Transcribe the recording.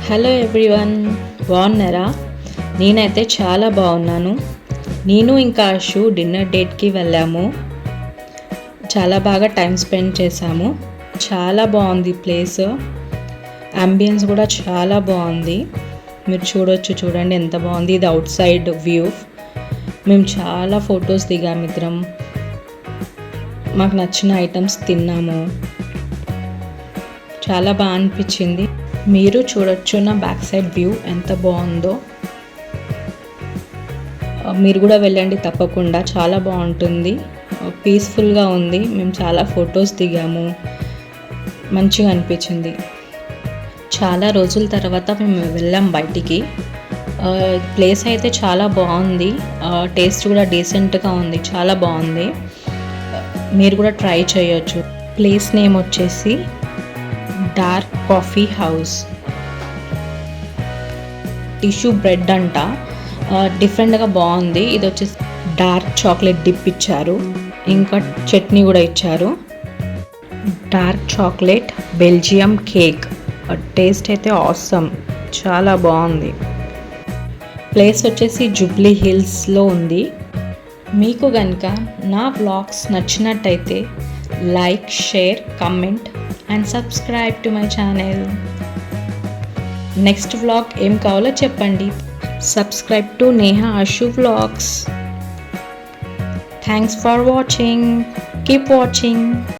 Hello everyone, బాగున్నారా? నేనైతే చాలా బాగున్నాను. నేను ఇంకా అషు డిన్నర్ డేట్కి వెళ్ళాము. చాలా బాగా టైం స్పెండ్ చేశాము. చాలా బాగుంది ప్లేస్, అంబియన్స్ కూడా చాలా బాగుంది. మీరు చూడండి ఎంత బాగుంది. ఇది అవుట్ సైడ్ వ్యూ. మేము చాలా ఫొటోస్ దిగాము ఇద్దరం. మాకు నచ్చిన ఐటమ్స్ తిన్నాము. చాలా బాగా అనిపించింది. మీరు చూడొచ్చు నా బ్యాక్ సైడ్ వ్యూ ఎంత బాగుందో. మీరు కూడా వెళ్ళండి తప్పకుండా, చాలా బాగుంటుంది. పీస్ఫుల్గా ఉంది. మేము చాలా ఫొటోస్ దిగాము, మంచిగా అనిపించింది. చాలా రోజుల తర్వాత మేము వెళ్ళాం బయటికి. ప్లేస్ అయితే చాలా బాగుంది. టేస్ట్ కూడా డీసెంట్గా ఉంది, చాలా బాగుంది. మీరు కూడా ట్రై చేయొచ్చు. ప్లేస్ నేమ్ వచ్చేసి dark coffee house. Tissue bread అంట, డిఫరెంట్గా బాగుంది. ఇది వచ్చేసి డార్క్ చాక్లెట్ డిప్ ఇచ్చారు, ఇంకా చట్నీ కూడా ఇచ్చారు. Dark chocolate Belgium cake. Taste అయితే ఆసమ్, చాలా బాగుంది. ప్లేస్ వచ్చేసి జూబ్లీ హిల్స్లో ఉంది. మీకు కనుక నా వ్లాగ్స్ నచ్చినట్టయితే like, share, comment and subscribe to my channel. Next vlog ఏం కావాలో చెప్పండి. Subscribe to Neha Ashu vlogs. Thanks for watching. Keep watching.